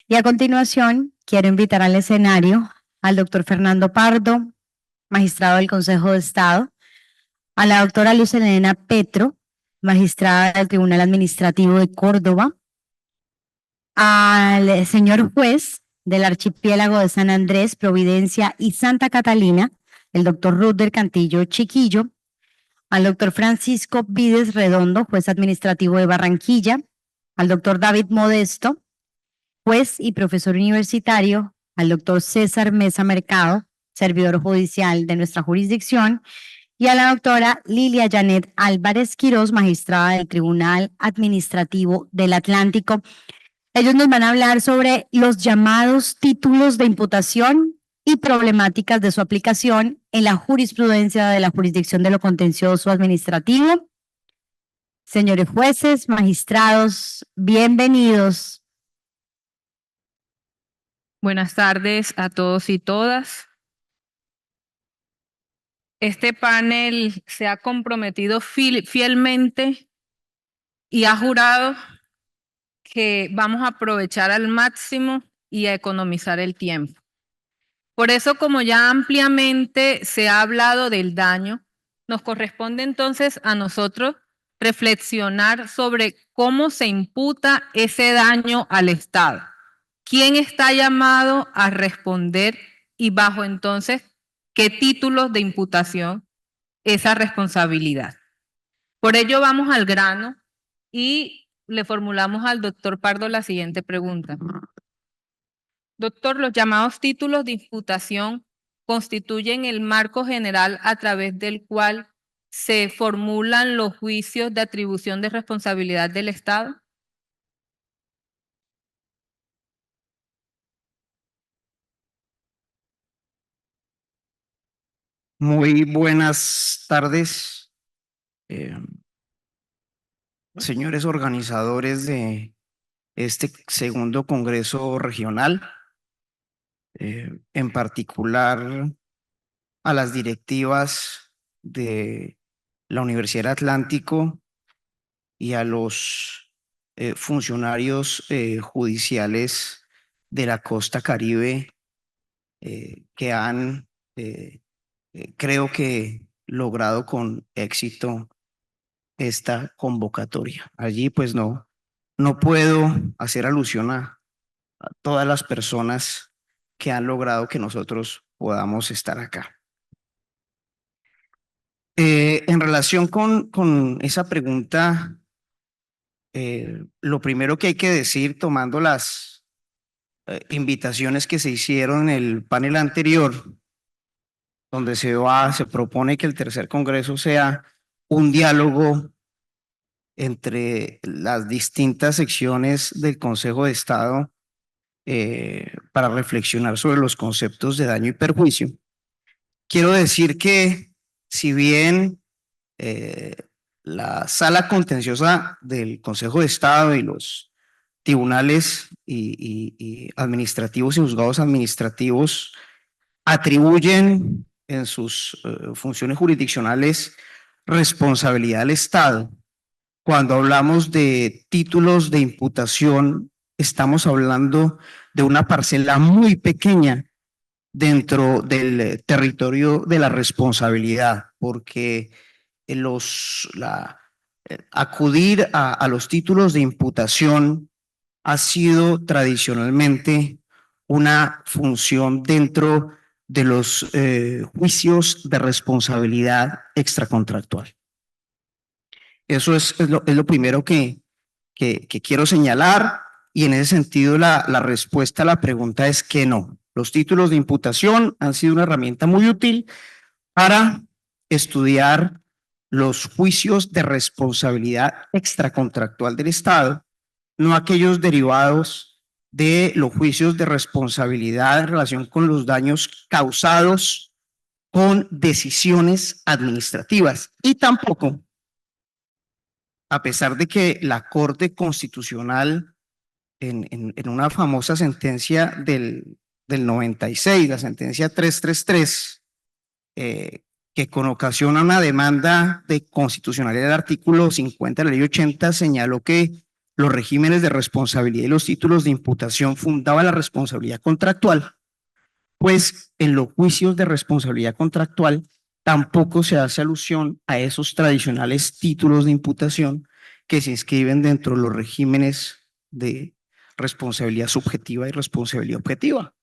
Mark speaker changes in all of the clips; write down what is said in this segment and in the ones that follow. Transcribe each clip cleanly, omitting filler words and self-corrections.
Speaker 1: Y a continuación, quiero invitar al escenario al doctor Fernando Pardo, magistrado del Consejo de Estado, a la doctora Luz Elena Petro, magistrada del Tribunal Administrativo de Córdoba, al señor juez del Archipiélago de San Andrés, Providencia y Santa Catalina, el doctor Ruth del Cantillo Chiquillo, al doctor Francisco Vides Redondo, juez administrativo de Barranquilla, al doctor David Modesto, juez y profesor universitario, al doctor César Mesa Mercado, servidor judicial de nuestra jurisdicción, y a la doctora Lilia Janet Álvarez Quirós, magistrada del Tribunal Administrativo del Atlántico. Ellos nos van a hablar sobre los llamados títulos de imputación y problemáticas de su aplicación en la jurisprudencia de la jurisdicción de lo contencioso administrativo. Señores jueces, magistrados, bienvenidos.
Speaker 2: Buenas tardes a todos y todas. Este panel se ha comprometido fielmente y ha jurado que vamos a aprovechar al máximo y a economizar el tiempo. Por eso, como ya ampliamente se ha hablado del daño, nos corresponde entonces a nosotros reflexionar sobre cómo se imputa ese daño al Estado. ¿Quién está llamado a responder y bajo entonces qué títulos de imputación esa responsabilidad? Por ello vamos al grano y le formulamos al doctor Pardo la siguiente pregunta. Doctor, los llamados títulos de imputación constituyen el marco general a través del cual se formulan los juicios de atribución de responsabilidad del Estado.
Speaker 3: Muy buenas tardes, señores organizadores de este segundo Congreso Regional, en particular a las directivas de la Universidad del Atlántico y a los funcionarios judiciales de la costa Caribe que han, creo que, logrado con éxito esta convocatoria. Allí pues no puedo hacer alusión a todas las personas que han logrado que nosotros podamos estar acá. En relación con esa pregunta, lo primero que hay que decir, tomando las invitaciones que se hicieron en el panel anterior, donde se propone que el tercer congreso sea un diálogo entre las distintas secciones del Consejo de Estado para reflexionar sobre los conceptos de daño y perjuicio. Quiero decir que si bien la sala contenciosa del Consejo de Estado y los tribunales y administrativos y juzgados administrativos atribuyen en sus funciones jurisdiccionales responsabilidad al Estado, cuando hablamos de títulos de imputación, estamos hablando de una parcela muy pequeña dentro del territorio de la responsabilidad, porque acudir a los títulos de imputación ha sido tradicionalmente una función dentro de los juicios de responsabilidad extracontractual. Eso es lo primero que quiero señalar, y en ese sentido la respuesta a la pregunta es que no. Los títulos de imputación han sido una herramienta muy útil para estudiar los juicios de responsabilidad extracontractual del Estado, no aquellos derivados de los juicios de responsabilidad en relación con los daños causados con decisiones administrativas, y tampoco, a pesar de que la Corte Constitucional en una famosa sentencia del 96, la sentencia 333, que con ocasión a una demanda de constitucionalidad del artículo 50 de la ley 80 señaló que los regímenes de responsabilidad y los títulos de imputación fundaban la responsabilidad contractual, pues en los juicios de responsabilidad contractual tampoco se hace alusión a esos tradicionales títulos de imputación que se inscriben dentro de los regímenes de responsabilidad subjetiva y responsabilidad objetiva.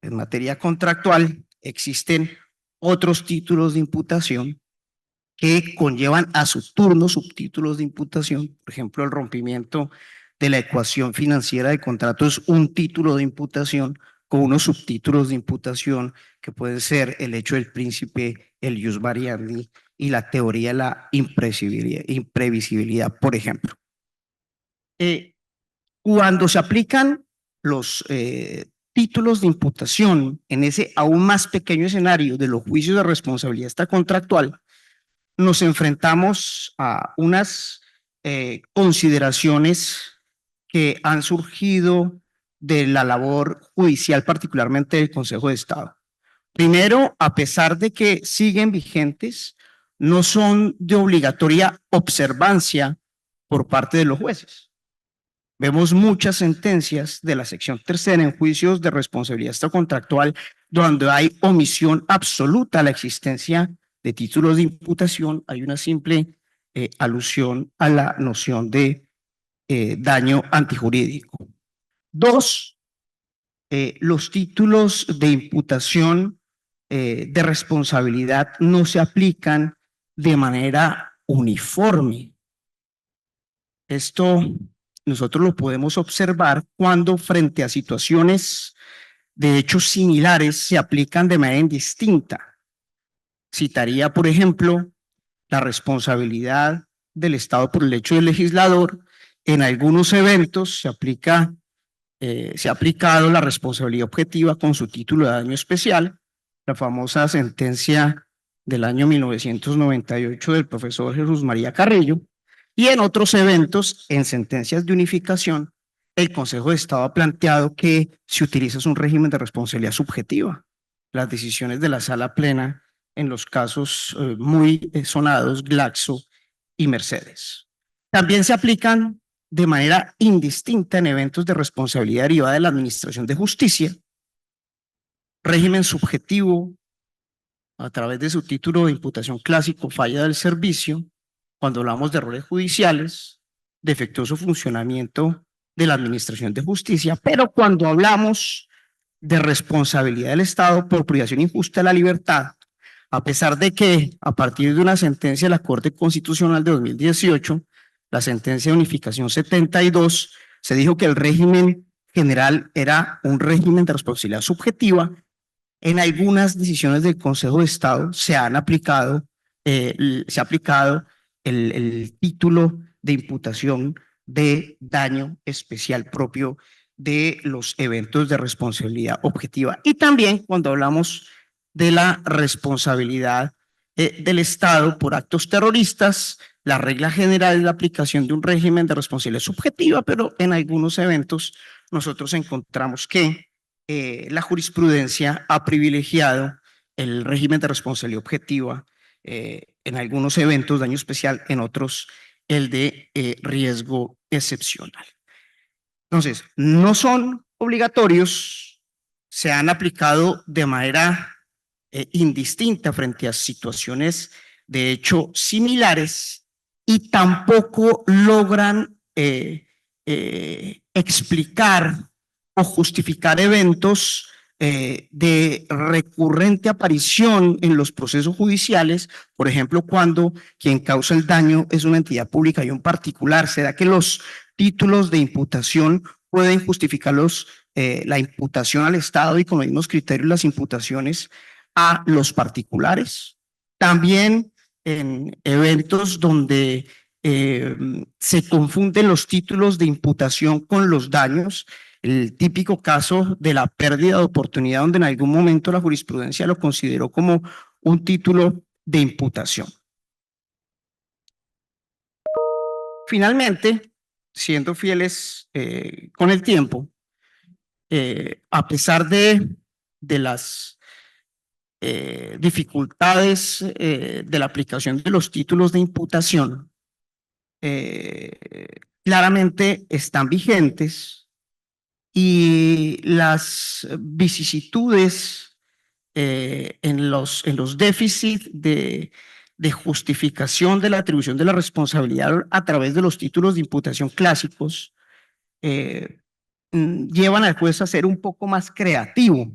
Speaker 3: En materia contractual existen otros títulos de imputación que conllevan a su turno subtítulos de imputación. Por ejemplo, el rompimiento de la ecuación financiera de contrato es un título de imputación con unos subtítulos de imputación que pueden ser el hecho del príncipe, el ius variandi y la teoría de la imprevisibilidad, por ejemplo. Cuando se aplican los títulos de imputación en ese aún más pequeño escenario de los juicios de responsabilidad extracontractual, nos enfrentamos a unas consideraciones que han surgido de la labor judicial, particularmente del Consejo de Estado. Primero, a pesar de que siguen vigentes, no son de obligatoria observancia por parte de los jueces. Vemos muchas sentencias de la sección tercera en juicios de responsabilidad extracontractual donde hay omisión absoluta a la existencia de títulos de imputación, hay una simple alusión a la noción de daño antijurídico. Dos, los títulos de imputación de responsabilidad no se aplican de manera uniforme. Esto nosotros lo podemos observar cuando frente a situaciones de hechos similares se aplican de manera indistinta. Citaría, por ejemplo, la responsabilidad del Estado por el hecho del legislador. En algunos eventos se ha aplicado la responsabilidad objetiva con su título de daño especial, la famosa sentencia del año 1998 del profesor Jesús María Carrillo, y en otros eventos, en sentencias de unificación, el Consejo de Estado ha planteado que se utiliza un régimen de responsabilidad subjetiva. Las decisiones de la Sala Plena en los casos muy sonados, Glaxo y Mercedes. También se aplican de manera indistinta en eventos de responsabilidad derivada de la Administración de Justicia, régimen subjetivo a través de su título de imputación clásico, falla del servicio, cuando hablamos de errores judiciales, defectuoso funcionamiento de la Administración de Justicia, pero cuando hablamos de responsabilidad del Estado por privación injusta de la libertad, a pesar de que a partir de una sentencia de la Corte Constitucional de 2018, la sentencia de unificación 72, se dijo que el régimen general era un régimen de responsabilidad subjetiva. En algunas decisiones del Consejo de Estado se ha aplicado el título de imputación de daño especial propio de los eventos de responsabilidad objetiva. Y también cuando hablamos de la responsabilidad del Estado por actos terroristas, la regla general es la aplicación de un régimen de responsabilidad subjetiva, pero en algunos eventos nosotros encontramos que la jurisprudencia ha privilegiado el régimen de responsabilidad objetiva en algunos eventos, daño especial, en otros el de riesgo excepcional. Entonces, no son obligatorios, se han aplicado de manera indistinta frente a situaciones de hecho similares y tampoco logran explicar o justificar eventos de recurrente aparición en los procesos judiciales, por ejemplo, cuando quien causa el daño es una entidad pública y un particular. ¿Será que los títulos de imputación pueden justificar la imputación al Estado y con los mismos criterios las imputaciones a los particulares? También en eventos donde se confunden los títulos de imputación con los daños, el típico caso de la pérdida de oportunidad, donde en algún momento la jurisprudencia lo consideró como un título de imputación. Finalmente, siendo fieles con el tiempo, a pesar de las dificultades de la aplicación de los títulos de imputación, claramente están vigentes y las vicisitudes en los déficits de justificación de la atribución de la responsabilidad a través de los títulos de imputación clásicos llevan al juez a ser un poco más creativo.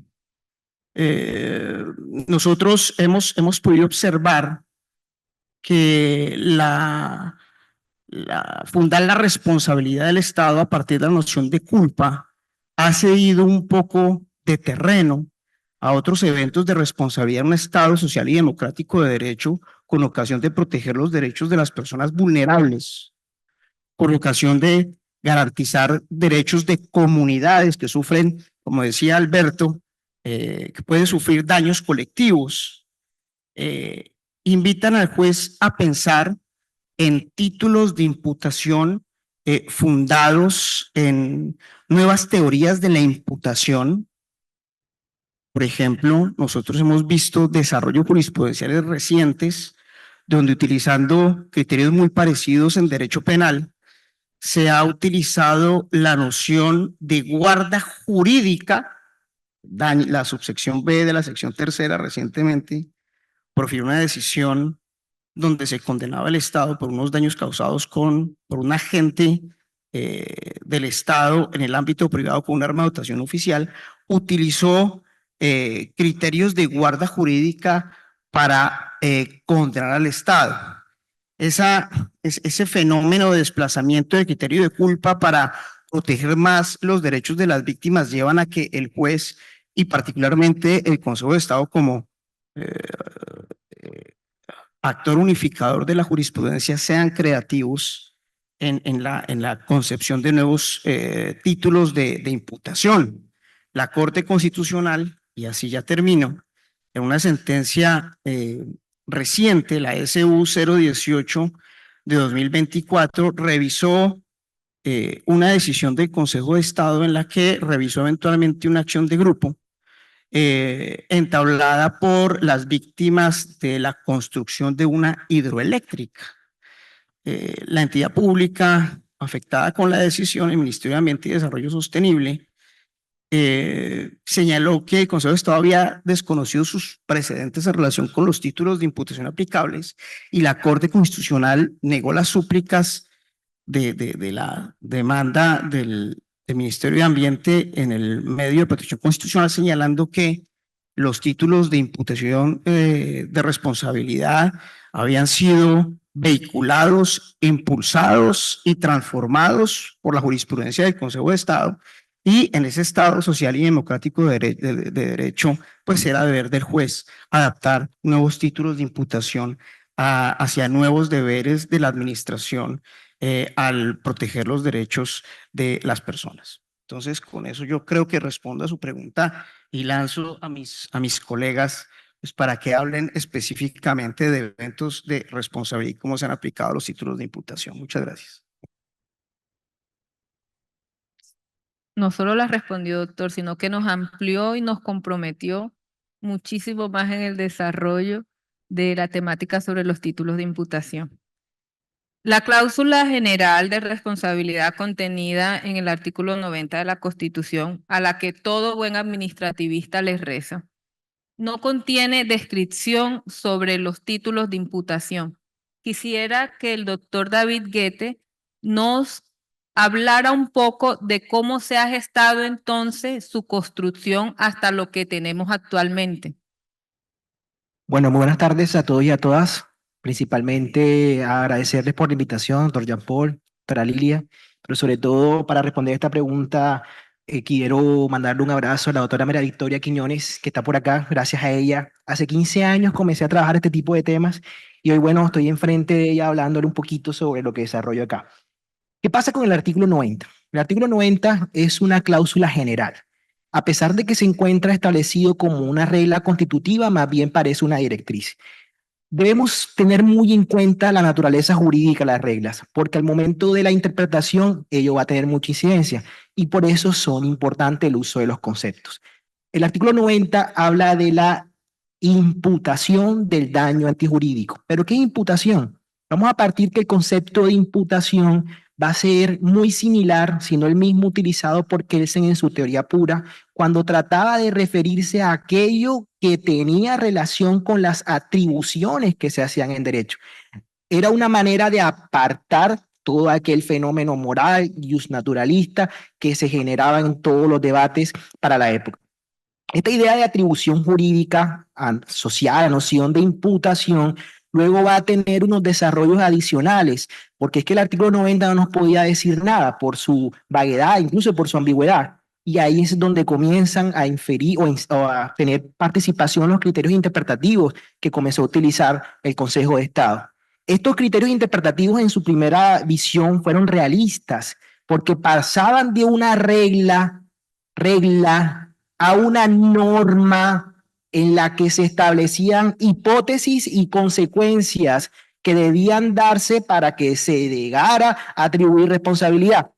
Speaker 3: Nosotros hemos podido observar que fundar la responsabilidad del Estado a partir de la noción de culpa ha cedido un poco de terreno a otros eventos de responsabilidad en un Estado social y democrático de derecho con ocasión de proteger los derechos de las personas vulnerables, con ocasión de garantizar derechos de comunidades que sufren, como decía Alberto, que pueden sufrir daños colectivos. Invitan al juez a pensar en títulos de imputación fundados en nuevas teorías de la imputación. Por ejemplo, nosotros hemos visto desarrollos jurisprudenciales recientes donde utilizando criterios muy parecidos en derecho penal, se ha utilizado la noción de guarda jurídica, la subsección B de la sección tercera recientemente profirió una decisión donde se condenaba al Estado por unos daños causados por un agente del Estado en el ámbito privado con un arma de dotación oficial, utilizó criterios de guarda jurídica para condenar al Estado. Ese fenómeno de desplazamiento del criterio de culpa para proteger más los derechos de las víctimas llevan a que el juez y particularmente el Consejo de Estado como actor unificador de la jurisprudencia sean creativos en la concepción de nuevos títulos de imputación. La Corte Constitucional, y así ya termino, en una sentencia reciente, la SU 018 de 2024, revisó una decisión del Consejo de Estado en la que revisó eventualmente una acción de grupo entablada por las víctimas de la construcción de una hidroeléctrica. La entidad pública afectada con la decisión, el Ministerio de Ambiente y Desarrollo Sostenible, señaló que el Consejo de Estado había desconocido sus precedentes en relación con los títulos de imputación aplicables y la Corte Constitucional negó las súplicas de la demanda del Ministerio de Ambiente en el medio de protección constitucional, señalando que los títulos de imputación de responsabilidad habían sido vehiculados, impulsados y transformados por la jurisprudencia del Consejo de Estado, y en ese Estado social y democrático de derecho, pues era deber del juez adaptar nuevos títulos de imputación hacia nuevos deberes de la administración al proteger los derechos de las personas. Entonces, con eso yo creo que respondo a su pregunta y lanzo a mis colegas pues, para que hablen específicamente de eventos de responsabilidad y cómo se han aplicado los títulos de imputación. Muchas gracias.
Speaker 2: No solo las respondió, doctor, sino que nos amplió y nos comprometió muchísimo más en el desarrollo de la temática sobre los títulos de imputación. La cláusula general de responsabilidad contenida en el artículo 90 de la Constitución, a la que todo buen administrativista les reza, no contiene descripción sobre los títulos de imputación. Quisiera que el doctor David Guete nos hablara un poco de cómo se ha gestado entonces su construcción hasta lo que tenemos actualmente.
Speaker 4: Bueno, muy buenas tardes a todos y a todas. Principalmente agradecerles por la invitación, doctor Jean Paul, doctora Lilia, pero sobre todo para responder esta pregunta, quiero mandarle un abrazo a la doctora María Victoria Quiñones, que está por acá. Gracias a ella, hace 15 años comencé a trabajar este tipo de temas y hoy, bueno, estoy enfrente de ella hablándole un poquito sobre lo que desarrollo acá. ¿Qué pasa con el artículo 90? El artículo 90 es una cláusula general. A pesar de que se encuentra establecido como una regla constitutiva, más bien parece una directriz. Debemos tener muy en cuenta la naturaleza jurídica de las reglas, porque al momento de la interpretación ello va a tener mucha incidencia y por eso son importantes el uso de los conceptos. El artículo 90 habla de la imputación del daño antijurídico. ¿Pero qué imputación? Vamos a partir que el concepto de imputación va a ser muy similar, si no el mismo utilizado por Kelsen en su teoría pura, cuando trataba de referirse a aquello que tenía relación con las atribuciones que se hacían en derecho. Era una manera de apartar todo aquel fenómeno moral y naturalista que se generaba en todos los debates para la época. Esta idea de atribución jurídica asociada a la noción de imputación luego va a tener unos desarrollos adicionales, porque es que el artículo 90 no nos podía decir nada por su vaguedad, incluso por su ambigüedad. Y ahí es donde comienzan a inferir o a tener participación los criterios interpretativos que comenzó a utilizar el Consejo de Estado. Estos criterios interpretativos en su primera visión fueron realistas, porque pasaban de una regla a una norma en la que se establecían hipótesis y consecuencias que debían darse para que se llegara a atribuir responsabilidad.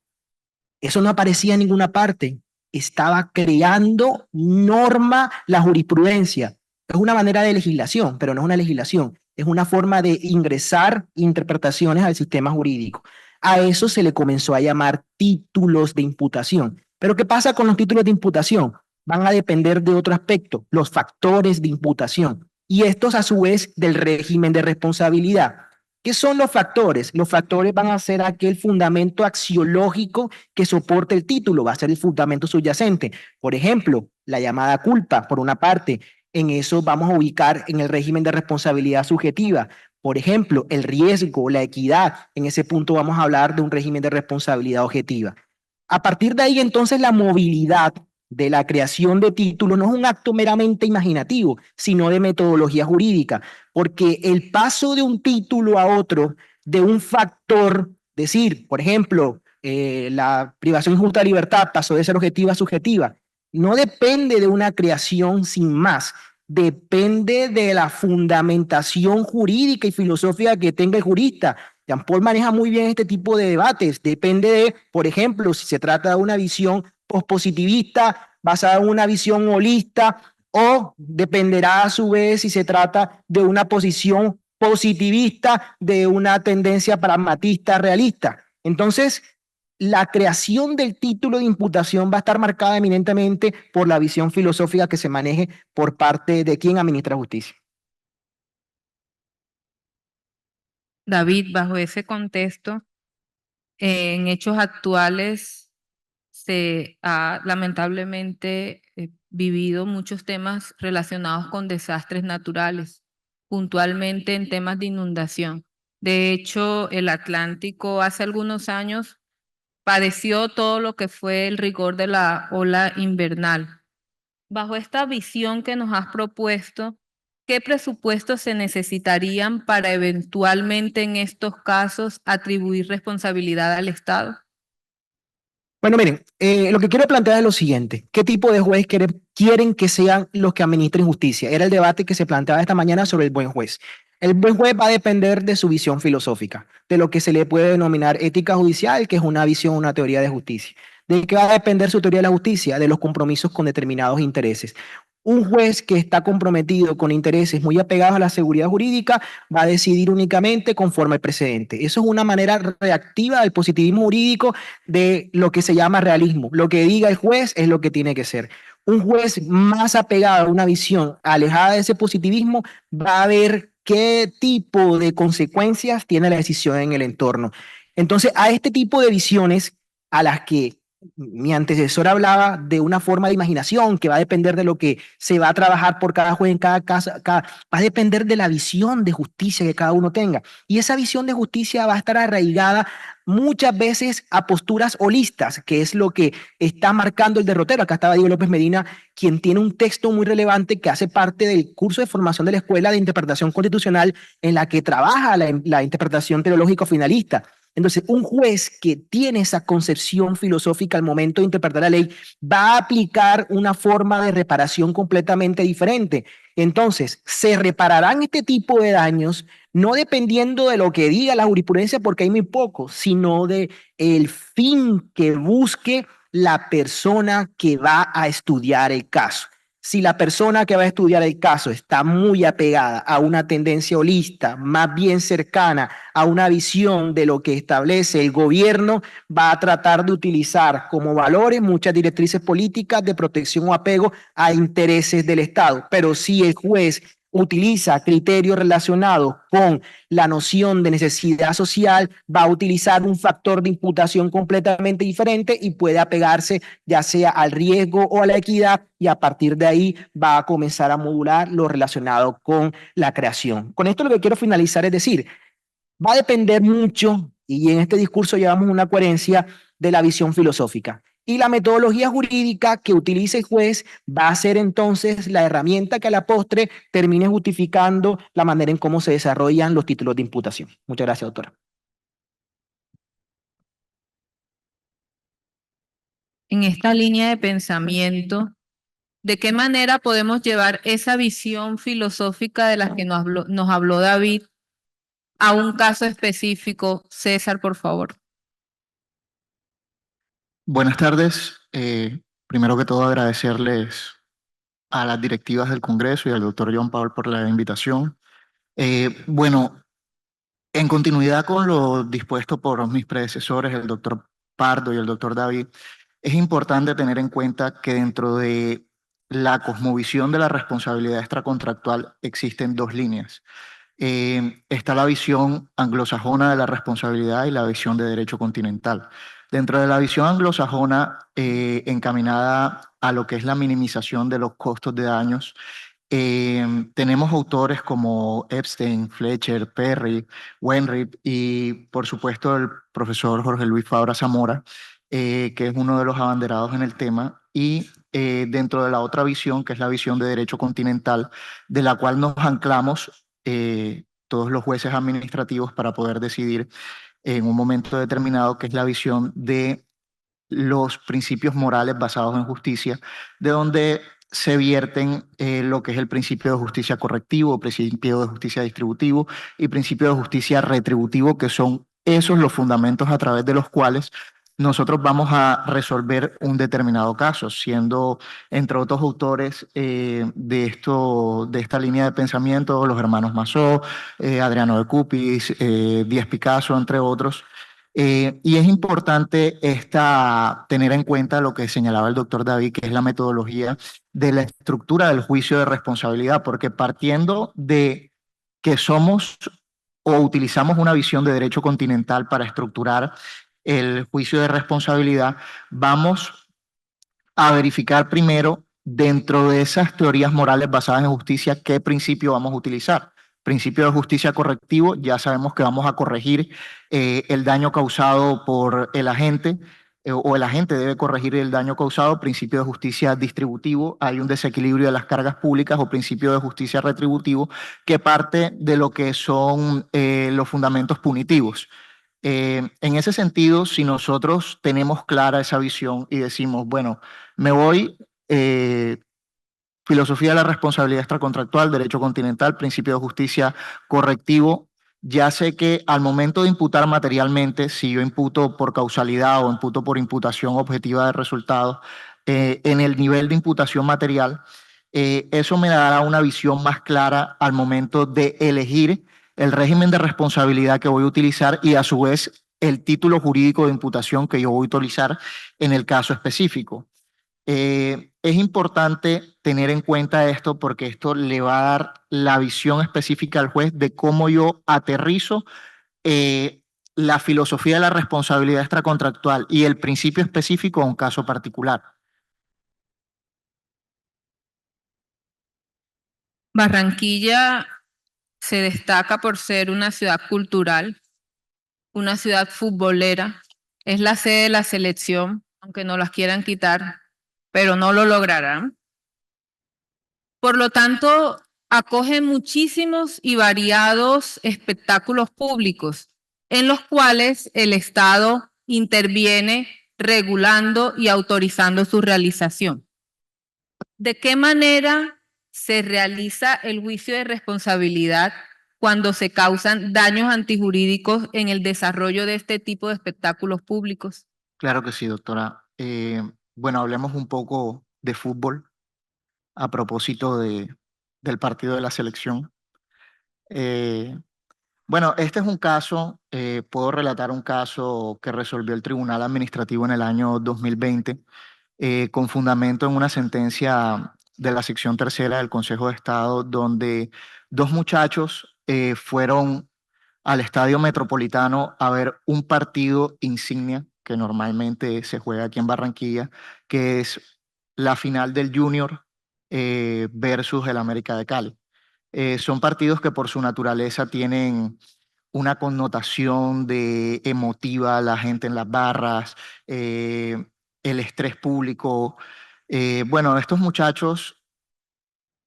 Speaker 4: Eso no aparecía en ninguna parte. Estaba creando norma la jurisprudencia. Es una manera de legislación, pero no es una legislación. Es una forma de ingresar interpretaciones al sistema jurídico. A eso se le comenzó a llamar títulos de imputación. Pero ¿qué pasa con los títulos de imputación? Van a depender de otro aspecto, los factores de imputación. Y estos a su vez del régimen de responsabilidad. ¿Qué son los factores? Los factores van a ser aquel fundamento axiológico que soporte el título, va a ser el fundamento subyacente. Por ejemplo, la llamada culpa, por una parte, en eso vamos a ubicar en el régimen de responsabilidad subjetiva. Por ejemplo, el riesgo, la equidad, en ese punto vamos a hablar de un régimen de responsabilidad objetiva. A partir de ahí, entonces, la movilidad de la creación de títulos no es un acto meramente imaginativo, sino de metodología jurídica, porque el paso de un título a otro, de un factor, decir, por ejemplo, la privación injusta de libertad pasó de ser objetiva a subjetiva, no depende de una creación sin más, depende de la fundamentación jurídica y filosófica que tenga el jurista. Jean Paul maneja muy bien este tipo de debates, depende de, por ejemplo, si se trata de una visión pospositivista basada en una visión holista o dependerá a su vez si se trata de una posición positivista de una tendencia pragmatista realista. Entonces, la creación del título de imputación va a estar marcada eminentemente por la visión filosófica que se maneje por parte de quien administra justicia.
Speaker 2: David, bajo ese contexto, en hechos actuales se ha lamentablemente vivido muchos temas relacionados con desastres naturales, puntualmente en temas de inundación. De hecho, el Atlántico hace algunos años padeció todo lo que fue el rigor de la ola invernal. Bajo esta visión que nos has propuesto, ¿qué presupuestos se necesitarían para eventualmente en estos casos atribuir responsabilidad al Estado?
Speaker 4: Bueno, miren, lo que quiero plantear es lo siguiente. ¿Qué tipo de juez quieren que sean los que administren justicia? Era el debate que se planteaba esta mañana sobre el buen juez. El buen juez va a depender de su visión filosófica, de lo que se le puede denominar ética judicial, que es una visión, una teoría de justicia. ¿De qué va a depender su teoría de la justicia? De los compromisos con determinados intereses. Un juez que está comprometido con intereses muy apegados a la seguridad jurídica va a decidir únicamente conforme al precedente. Eso es una manera reactiva del positivismo jurídico de lo que se llama realismo. Lo que diga el juez es lo que tiene que ser. Un juez más apegado a una visión alejada de ese positivismo va a ver qué tipo de consecuencias tiene la decisión en el entorno. Entonces, a este tipo de visiones a las que mi antecesor hablaba de una forma de imaginación que va a depender de lo que se va a trabajar por cada juez en cada caso, va a depender de la visión de justicia que cada uno tenga. Y esa visión de justicia va a estar arraigada muchas veces a posturas holistas, que es lo que está marcando el derrotero. Acá estaba Diego López Medina, quien tiene un texto muy relevante que hace parte del curso de formación de la Escuela de Interpretación Constitucional en la que trabaja la interpretación teológico finalista. Entonces, un juez que tiene esa concepción filosófica al momento de interpretar la ley va a aplicar una forma de reparación completamente diferente. Entonces, se repararán este tipo de daños no dependiendo de lo que diga la jurisprudencia, porque hay muy poco, sino de el fin que busque la persona que va a estudiar el caso. Si la persona que va a estudiar el caso está muy apegada a una tendencia holista, más bien cercana a una visión de lo que establece el gobierno, va a tratar de utilizar como valores muchas directrices políticas de protección o apego a intereses del Estado. Pero si el juez utiliza criterios relacionados con la noción de necesidad social, va a utilizar un factor de imputación completamente diferente y puede apegarse ya sea al riesgo o a la equidad, y a partir de ahí va a comenzar a modular lo relacionado con la creación. Con esto lo que quiero finalizar es decir, va a depender mucho, y en este discurso llevamos una coherencia de la visión filosófica. Y la metodología jurídica que utilice el juez va a ser entonces la herramienta que a la postre termine justificando la manera en cómo se desarrollan los títulos de imputación. Muchas gracias, doctora.
Speaker 2: En esta línea de pensamiento, ¿de qué manera podemos llevar esa visión filosófica de la que nos habló David a un caso específico? César, por favor.
Speaker 5: Buenas tardes. Primero que todo, agradecerles a las directivas del Congreso y al doctor John Paul por la invitación. Bueno, en continuidad con lo dispuesto por mis predecesores, el doctor Pardo y el doctor David, es importante tener en cuenta que dentro de la cosmovisión de la responsabilidad extracontractual existen dos líneas. Está la visión anglosajona de la responsabilidad y la visión de derecho continental. Dentro de la visión anglosajona, encaminada a lo que es la minimización de los costos de daños, tenemos autores como Epstein, Fletcher, Perry, Wainwright y por supuesto el profesor Jorge Luis Fabra Zamora, que es uno de los abanderados en el tema, y dentro de la otra visión, que es la visión de derecho continental, de la cual nos anclamos todos los jueces administrativos para poder decidir en un momento determinado, que es la visión de los principios morales basados en justicia, de donde se vierten lo que es el principio de justicia correctivo, principio de justicia distributivo y principio de justicia retributivo, que son esos los fundamentos a través de los cuales nosotros vamos a resolver un determinado caso, siendo, entre otros autores de esta línea de pensamiento, los hermanos Massó, Adriano de Cupis, Díaz Picasso, entre otros. Y es importante tener en cuenta lo que señalaba el doctor David, que es la metodología de la estructura del juicio de responsabilidad, porque partiendo de que somos o utilizamos una visión de derecho continental para estructurar el juicio de responsabilidad, vamos a verificar primero dentro de esas teorías morales basadas en justicia qué principio vamos a utilizar. Principio de justicia correctivo, ya sabemos que vamos a corregir el daño causado por el agente o el agente debe corregir el daño causado. Principio de justicia distributivo, hay un desequilibrio de las cargas públicas, o principio de justicia retributivo, que parte de lo que son los fundamentos punitivos. En ese sentido, si nosotros tenemos clara esa visión y decimos, bueno, me voy, filosofía de la responsabilidad extracontractual, derecho continental, principio de justicia correctivo, ya sé que al momento de imputar materialmente, si yo imputo por causalidad o imputo por imputación objetiva de resultados, en el nivel de imputación material, eso me dará una visión más clara al momento de elegir el régimen de responsabilidad que voy a utilizar y a su vez el título jurídico de imputación que yo voy a utilizar en el caso específico. Es importante tener en cuenta esto porque esto le va a dar la visión específica al juez de cómo yo aterrizo la filosofía de la responsabilidad extracontractual y el principio específico a un caso particular.
Speaker 2: Barranquilla se destaca por ser una ciudad cultural, una ciudad futbolera. Es la sede de la selección, aunque no las quieran quitar, pero no lo lograrán. Por lo tanto, acoge muchísimos y variados espectáculos públicos en los cuales el Estado interviene regulando y autorizando su realización. ¿De qué manera se realiza el juicio de responsabilidad cuando se causan daños antijurídicos en el desarrollo de este tipo de espectáculos públicos?
Speaker 5: Claro que sí, doctora. Bueno, hablemos un poco de fútbol. a propósito del partido de la selección. Bueno, este es un caso, puedo relatar un caso que resolvió el Tribunal Administrativo en el año 2020, con fundamento en una sentencia de la sección tercera del Consejo de Estado, donde dos muchachos fueron al Estadio Metropolitano a ver un partido insignia que normalmente se juega aquí en Barranquilla, que es la final del Junior versus el América de Cali. Son partidos que por su naturaleza tienen una connotación de emotiva, la gente en las barras, el estrés público. Bueno, estos muchachos,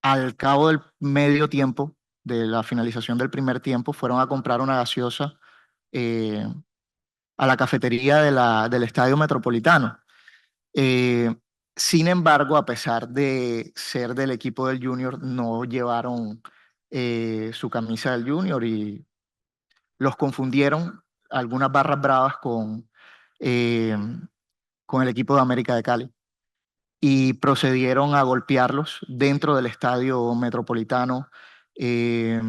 Speaker 5: al cabo del medio tiempo, de la finalización del primer tiempo, fueron a comprar una gaseosa eh, a la cafetería del Estadio Metropolitano. Eh, Sin embargo, a pesar de ser del equipo del Junior, no llevaron su camisa del Junior y los confundieron algunas barras bravas eh, con el equipo de América de Cali y procedieron a golpearlos dentro del Estadio Metropolitano. eh,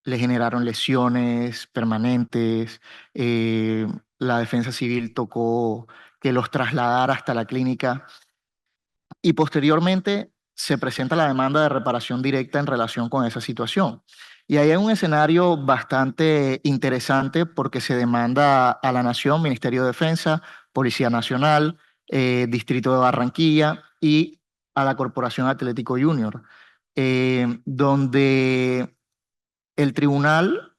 Speaker 5: Le generaron lesiones permanentes. La defensa civil tocó que los trasladara hasta la clínica y posteriormente se presenta la demanda de reparación directa en relación con esa situación. Y ahí hay un escenario bastante interesante porque se demanda a la Nación, Ministerio de Defensa, Policía Nacional, Distrito de Barranquilla y a la Corporación Atlético Junior, donde el tribunal,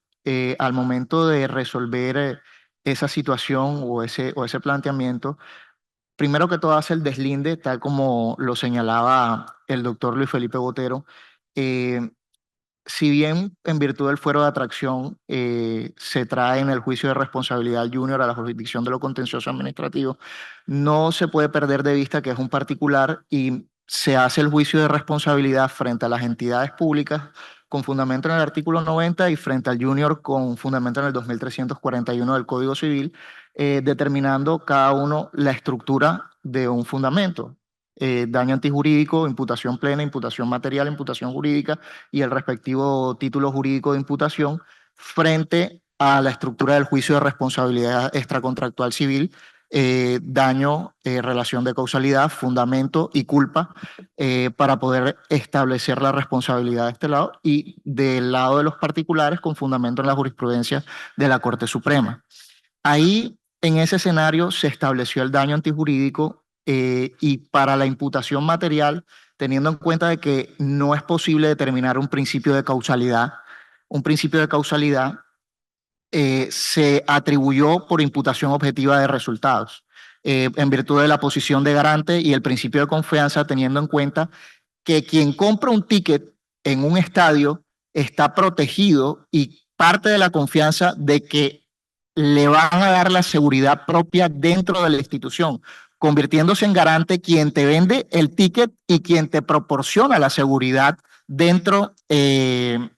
Speaker 5: al momento de resolver esa situación o ese planteamiento, primero que todo hace el deslinde, tal como lo señalaba el doctor Luis Felipe Botero. eh, si bien en virtud del fuero de atracción se trae en el juicio de responsabilidad junior a la jurisdicción de lo contencioso administrativo, no se puede perder de vista que es un particular y se hace el juicio de responsabilidad frente a las entidades públicas con fundamento en el artículo 90 y frente al junior con fundamento en el 2341 del Código Civil, determinando cada uno la estructura de un fundamento. Daño antijurídico, imputación plena, imputación material, imputación jurídica y el respectivo título jurídico de imputación frente a la estructura del juicio de responsabilidad extracontractual civil, daño, relación de causalidad, fundamento y culpa, para poder establecer la responsabilidad de este lado y del lado de los particulares con fundamento en la jurisprudencia de la Corte Suprema. Ahí, en ese escenario, se estableció el daño antijurídico y para la imputación material, teniendo en cuenta de que no es posible determinar un principio de causalidad, se atribuyó por imputación objetiva de resultados, en virtud de la posición de garante y el principio de confianza, teniendo en cuenta que quien compra un ticket en un estadio está protegido y parte de la confianza de que le van a dar la seguridad propia dentro de la institución, convirtiéndose en garante quien te vende el ticket y quien te proporciona la seguridad dentro de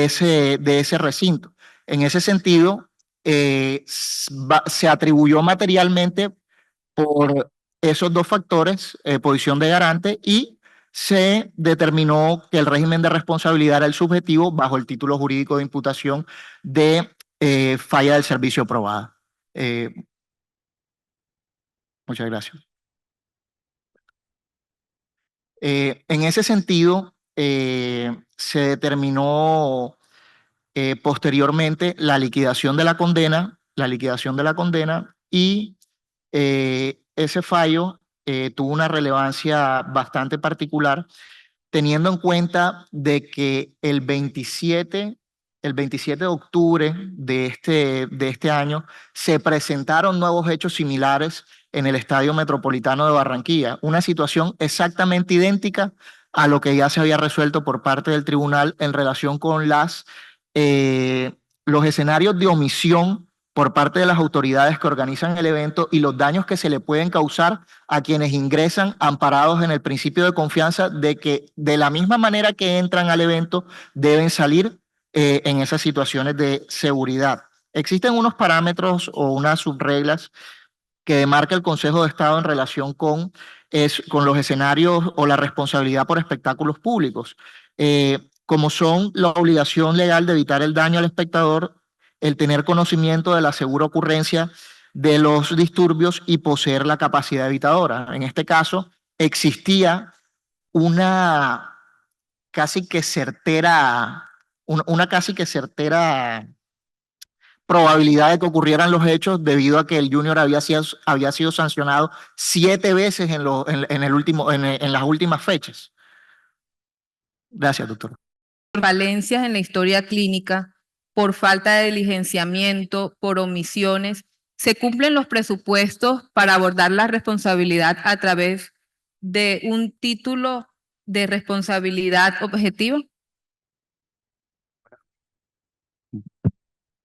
Speaker 5: ese recinto. En ese sentido, se atribuyó materialmente por esos dos factores, posición de garante, y se determinó que el régimen de responsabilidad era el subjetivo bajo el título jurídico de imputación de falla del servicio probada. Muchas gracias. En ese sentido, se determinó posteriormente la liquidación de la condena, y ese fallo tuvo una relevancia bastante particular, teniendo en cuenta de que el 27 de octubre de este año se presentaron nuevos hechos similares en el Estadio Metropolitano de Barranquilla, una situación exactamente idéntica a lo que ya se había resuelto por parte del tribunal en relación con los escenarios de omisión por parte de las autoridades que organizan el evento y los daños que se le pueden causar a quienes ingresan amparados en el principio de confianza de que de la misma manera que entran al evento deben salir en esas situaciones de seguridad. Existen unos parámetros o unas subreglas que demarca el Consejo de Estado en relación con es con los escenarios o la responsabilidad por espectáculos públicos, como son la obligación legal de evitar el daño al espectador, el tener conocimiento de la segura ocurrencia de los disturbios y poseer la capacidad evitadora. En este caso, existía una casi que certera, una casi que certera probabilidad de que ocurrieran los hechos debido a que el Junior había sido sancionado 7 veces en las últimas fechas. Gracias, doctor.
Speaker 2: Falencias en la historia clínica, por falta de diligenciamiento, por omisiones. ¿Se cumplen los presupuestos para abordar la responsabilidad a través de un título de responsabilidad objetiva?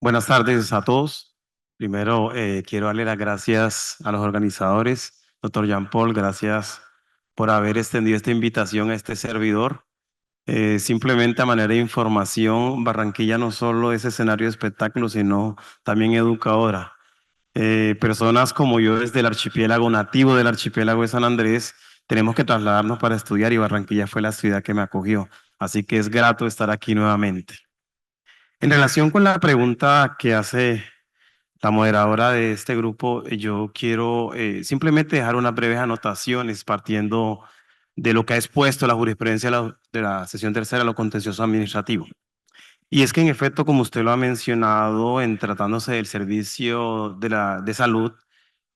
Speaker 6: Buenas tardes a todos. Primero, quiero darle las gracias a los organizadores. Doctor Jean Paul, gracias por haber extendido esta invitación a este servidor. Simplemente a manera de información, Barranquilla no solo es escenario de espectáculos, sino también educadora. Personas como yo desde el archipiélago, nativo del archipiélago de San Andrés, tenemos que trasladarnos para estudiar y Barranquilla fue la ciudad que me acogió. Así que es grato estar aquí nuevamente. En relación con la pregunta que hace la moderadora de este grupo, yo quiero simplemente dejar unas breves anotaciones partiendo de lo que ha expuesto la jurisprudencia de la sesión tercera, lo contencioso administrativo. Y es que en efecto, como usted lo ha mencionado, en tratándose del servicio de salud,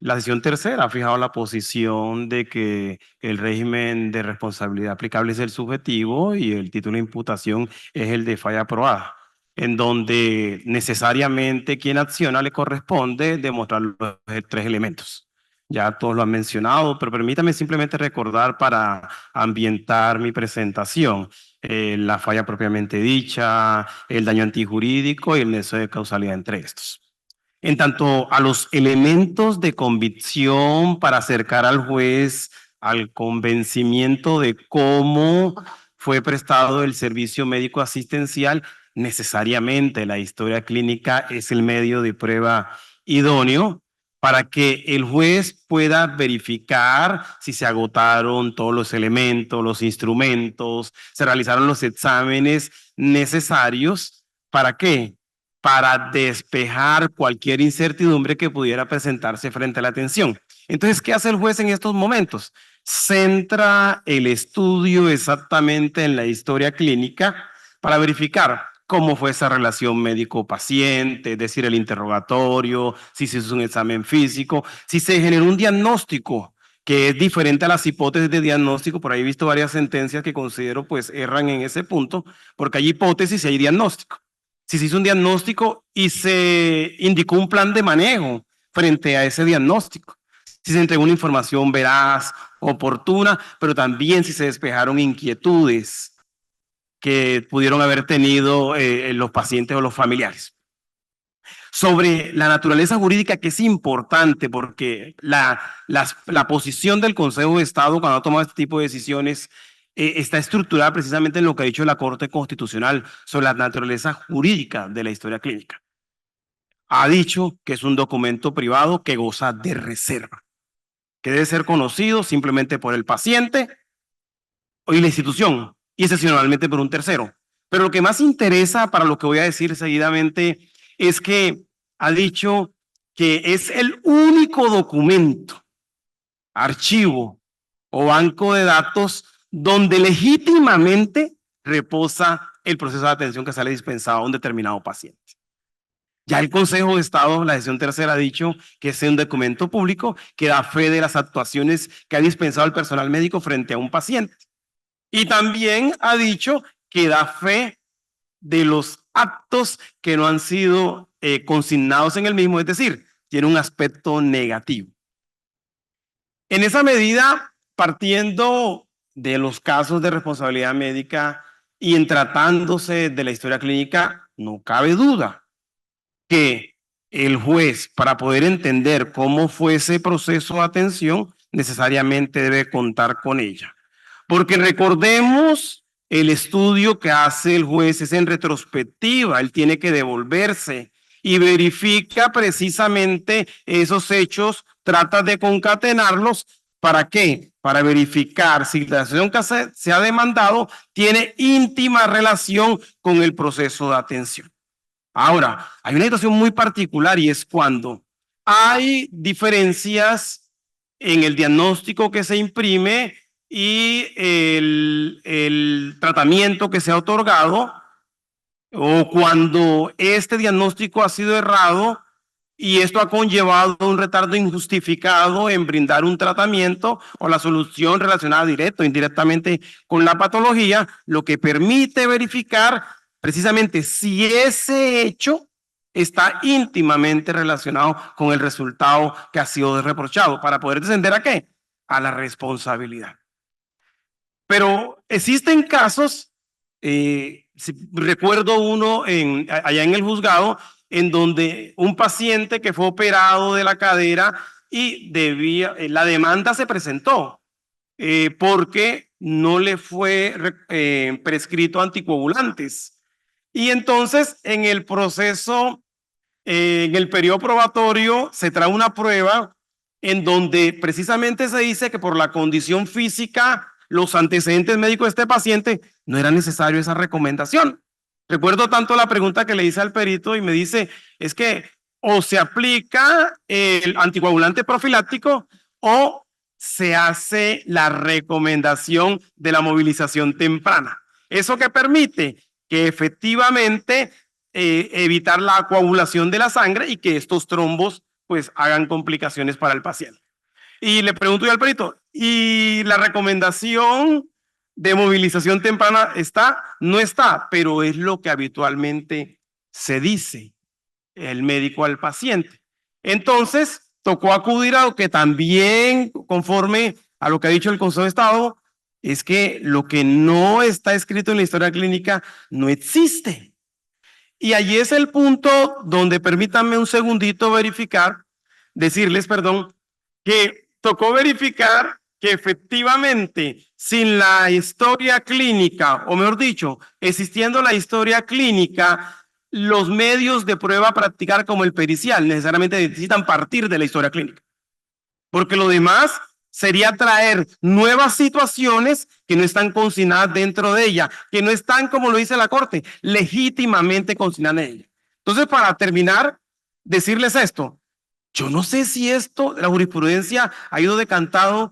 Speaker 6: la sesión tercera ha fijado la posición de que el régimen de responsabilidad aplicable es el subjetivo y el título de imputación es el de falla probada, en donde necesariamente quien acciona le corresponde demostrar los 3 elementos. Ya todos lo han mencionado, pero permítame simplemente recordar para ambientar mi presentación la falla propiamente dicha, el daño antijurídico y el nexo de causalidad entre estos. En tanto a los elementos de convicción para acercar al juez al convencimiento de cómo fue prestado el servicio médico asistencial, necesariamente la historia clínica es el medio de prueba idóneo para que el juez pueda verificar si se agotaron todos los elementos, los instrumentos, se realizaron los exámenes necesarios. ¿Para qué? Para despejar cualquier incertidumbre que pudiera presentarse frente a la atención. Entonces, ¿qué hace el juez en estos momentos? Centra el estudio exactamente en la historia clínica para verificar cómo fue esa relación médico-paciente, es decir, el interrogatorio, si se hizo un examen físico, si se generó un diagnóstico que es diferente a las hipótesis de diagnóstico. Por ahí he visto varias sentencias que considero pues erran en ese punto, porque hay hipótesis y hay diagnóstico. Si se hizo un diagnóstico y se indicó un plan de manejo frente a ese diagnóstico, si se entregó una información veraz, oportuna, pero también si se despejaron inquietudes que pudieron haber tenido los pacientes o los familiares. Sobre la naturaleza jurídica, que es importante porque la posición del Consejo de Estado cuando ha tomado este tipo de decisiones está estructurada precisamente en lo que ha dicho la Corte Constitucional sobre la naturaleza jurídica de la historia clínica. Ha dicho que es un documento privado que goza de reserva, que debe ser conocido simplemente por el paciente y la institución, y excepcionalmente por un tercero. Pero lo que más interesa para lo que voy a decir seguidamente es que ha dicho que es el único documento, archivo o banco de datos donde legítimamente reposa el proceso de atención que sale dispensado a un determinado paciente. Ya el Consejo de Estado, la sesión tercera, ha dicho que es un documento público que da fe de las actuaciones que ha dispensado el personal médico frente a un paciente. Y también ha dicho que da fe de los actos que no han sido consignados en el mismo, es decir, tiene un aspecto negativo. En esa medida, partiendo de los casos de responsabilidad médica y en tratándose de la historia clínica, no cabe duda que el juez, para poder entender cómo fue ese proceso de atención, necesariamente debe contar con ella. Porque recordemos, el estudio que hace el juez es en retrospectiva, él tiene que devolverse y verifica precisamente esos hechos, trata de concatenarlos ¿Para qué? Para verificar si la situación que se ha demandado tiene íntima relación con el proceso de atención. Ahora, hay una situación muy particular y es cuando hay diferencias en el diagnóstico que se imprime y el tratamiento que se ha otorgado, o cuando este diagnóstico ha sido errado y esto ha conllevado un retardo injustificado en brindar un tratamiento o la solución relacionada directo o indirectamente con la patología, lo que permite verificar precisamente si ese hecho está íntimamente relacionado con el resultado que ha sido reprochado, para poder descender ¿a qué? A la responsabilidad. Pero existen casos, recuerdo uno allá en el juzgado, en donde un paciente que fue operado de la cadera y la demanda se presentó porque no le fue prescrito anticoagulantes. Y entonces en el proceso, en el periodo probatorio, se trae una prueba en donde precisamente se dice que por la condición física, los antecedentes médicos de este paciente, no era necesario esa recomendación. Recuerdo tanto la pregunta que le hice al perito y me dice, es que o se aplica el anticoagulante profiláctico o se hace la recomendación de la movilización temprana. ¿Eso qué permite? Que efectivamente evitar la coagulación de la sangre y que estos trombos pues hagan complicaciones para el paciente. Y le pregunto yo al perito, ¿y la recomendación de movilización temprana está? No está, pero es lo que habitualmente se dice el médico al paciente. Entonces, tocó acudir a lo que también, conforme a lo que ha dicho el Consejo de Estado, es que lo que no está escrito en la historia clínica no existe. Y allí es el punto donde permítanme un segundito decirles, que tocó verificar que efectivamente sin la historia clínica, o mejor dicho, existiendo la historia clínica, los medios de prueba a practicar como el pericial necesariamente necesitan partir de la historia clínica. Porque lo demás sería traer nuevas situaciones que no están consignadas dentro de ella, que no están, como lo dice la Corte, legítimamente consignadas en ella. Entonces, para terminar, decirles esto. Yo no sé si la jurisprudencia ha ido decantando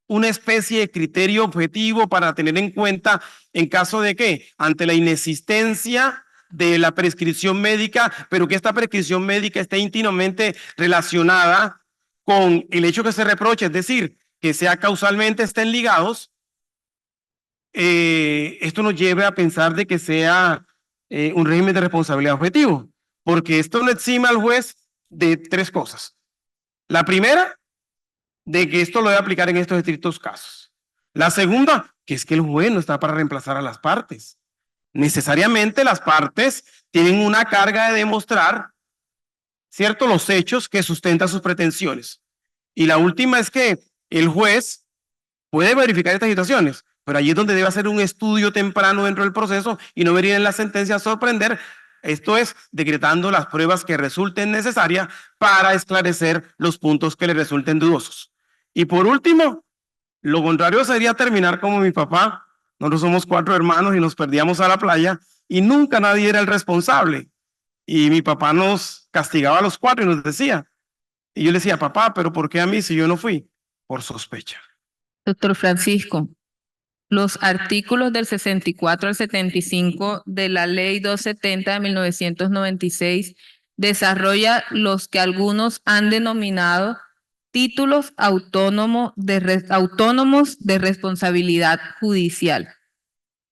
Speaker 6: una especie de criterio objetivo para tener en cuenta en caso de que, ante la inexistencia de la prescripción médica, pero que esta prescripción médica esté íntimamente relacionada con el hecho que se reproche, es decir, que sea causalmente estén ligados, esto nos lleve a pensar de que sea un régimen de responsabilidad objetivo, porque esto no exime al juez de tres cosas. La primera, de que esto lo debe aplicar en estos estrictos casos. La segunda, que es que el juez no está para reemplazar a las partes. Necesariamente las partes tienen una carga de demostrar, ¿cierto?, los hechos que sustentan sus pretensiones. Y la última es que el juez puede verificar estas situaciones, pero allí es donde debe hacer un estudio temprano dentro del proceso y no venir en la sentencia a sorprender. Esto es, decretando las pruebas que resulten necesarias para esclarecer los puntos que le resulten dudosos. Y por último, lo contrario sería terminar como mi papá. Nosotros somos 4 hermanos y nos perdíamos a la playa y nunca nadie era el responsable. Y mi papá nos castigaba a los 4 y nos decía. Y yo le decía, papá, ¿pero por qué a mí si yo no fui? Por sospecha.
Speaker 2: Doctor Francisco, los artículos del 64 al 75 de la Ley 270 de 1996 desarrolla los que algunos han denominado títulos autónomos de responsabilidad judicial.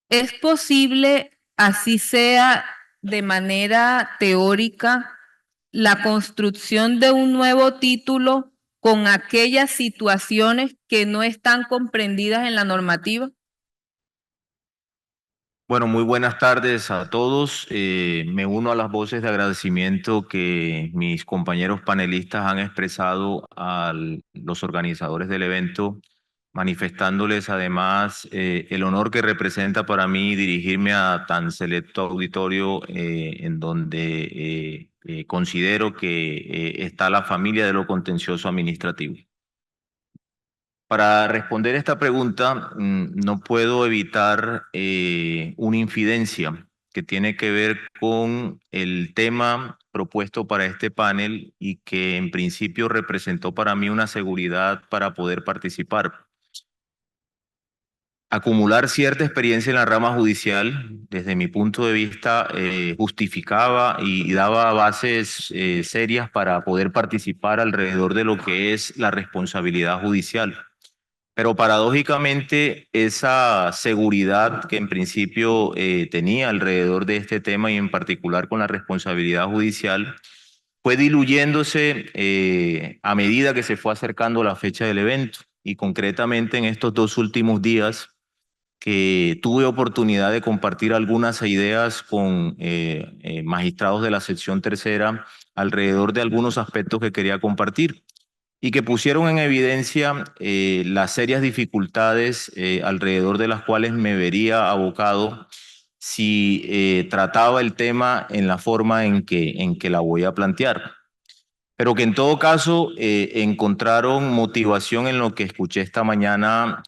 Speaker 2: ¿Es posible, así sea de manera teórica, la construcción de un nuevo título con aquellas situaciones que no están comprendidas en la normativa?
Speaker 7: Bueno, muy buenas tardes a todos. Me uno a las voces de agradecimiento que mis compañeros panelistas han expresado a los organizadores del evento, manifestándoles además el honor que representa para mí dirigirme a tan selecto auditorio en donde considero que está la familia de lo contencioso administrativo. Para responder esta pregunta, no puedo evitar una infidencia que tiene que ver con el tema propuesto para este panel y que en principio representó para mí una seguridad para poder participar. Acumular cierta experiencia en la rama judicial, desde mi punto de vista, justificaba y daba bases serias para poder participar alrededor de lo que es la responsabilidad judicial. Pero paradójicamente esa seguridad que en principio tenía alrededor de este tema y en particular con la responsabilidad judicial fue diluyéndose a medida que se fue acercando la fecha del evento. Y concretamente en estos 2 últimos días que tuve oportunidad de compartir algunas ideas con magistrados de la sección tercera alrededor de algunos aspectos que quería compartir y que pusieron en evidencia las serias dificultades alrededor de las cuales me vería abocado si trataba el tema en la forma en que la voy a plantear. Pero que en todo caso encontraron motivación en lo que escuché esta mañana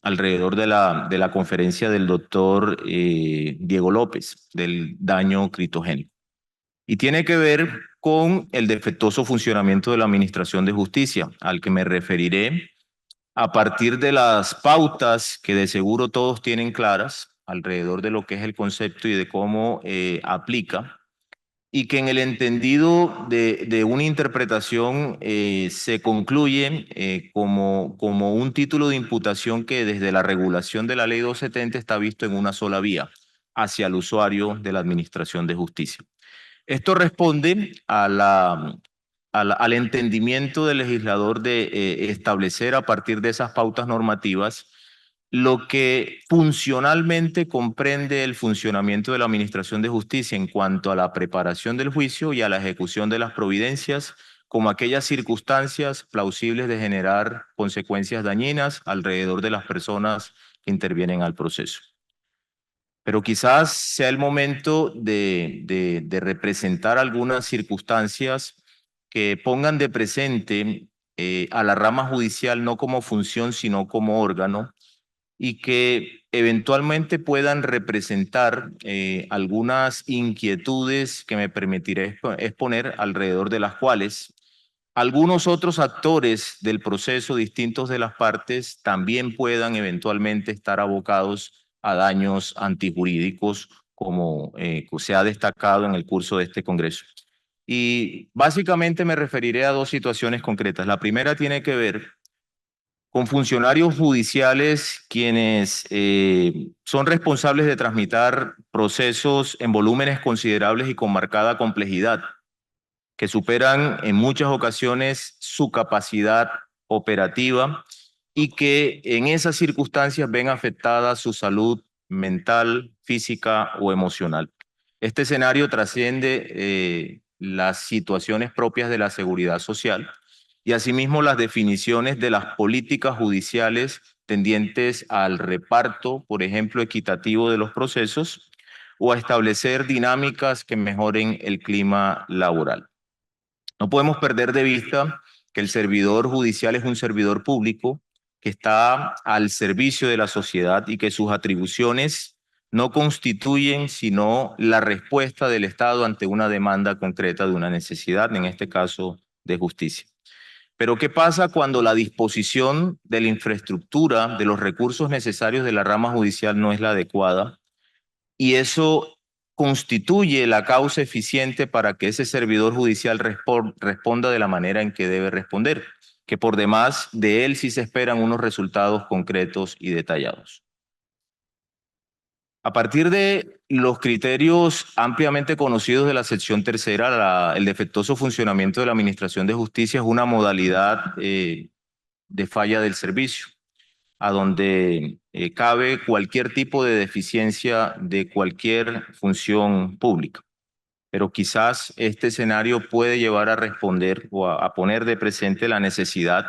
Speaker 7: alrededor de la conferencia del doctor Diego López, del daño criptogénico. Y tiene que ver con el defectuoso funcionamiento de la Administración de Justicia, al que me referiré a partir de las pautas que de seguro todos tienen claras alrededor de lo que es el concepto y de cómo aplica, y que en el entendido de una interpretación se concluye como un título de imputación que desde la regulación de la Ley 270 está visto en una sola vía, hacia el usuario de la Administración de Justicia. Esto responde al entendimiento del legislador de establecer a partir de esas pautas normativas lo que funcionalmente comprende el funcionamiento de la Administración de Justicia en cuanto a la preparación del juicio y a la ejecución de las providencias, como aquellas circunstancias plausibles de generar consecuencias dañinas alrededor de las personas que intervienen al proceso. Pero quizás sea el momento de representar algunas circunstancias que pongan de presente a la rama judicial no como función, sino como órgano, y que eventualmente puedan representar algunas inquietudes que me permitiré exponer alrededor de las cuales algunos otros actores del proceso distintos de las partes también puedan eventualmente estar abocados a daños antijurídicos, como se ha destacado en el curso de este Congreso. Y básicamente me referiré a 2 situaciones concretas. La primera tiene que ver con funcionarios judiciales quienes son responsables de tramitar procesos en volúmenes considerables y con marcada complejidad, que superan en muchas ocasiones su capacidad operativa y que en esas circunstancias ven afectada su salud mental, física o emocional. Este escenario trasciende las situaciones propias de la seguridad social y asimismo las definiciones de las políticas judiciales tendientes al reparto, por ejemplo, equitativo de los procesos o a establecer dinámicas que mejoren el clima laboral. No podemos perder de vista que el servidor judicial es un servidor público que está al servicio de la sociedad y que sus atribuciones no constituyen sino la respuesta del Estado ante una demanda concreta de una necesidad, en este caso de justicia. Pero ¿qué pasa cuando la disposición de la infraestructura, de los recursos necesarios de la rama judicial no es la adecuada? Y eso constituye la causa eficiente para que ese servidor judicial responda de la manera en que debe responder, que por demás de él sí se esperan unos resultados concretos y detallados. A partir de los criterios ampliamente conocidos de la sección tercera, el defectuoso funcionamiento de la Administración de Justicia es una modalidad de falla del servicio, a donde cabe cualquier tipo de deficiencia de cualquier función pública. Pero quizás este escenario puede llevar a responder o a poner de presente la necesidad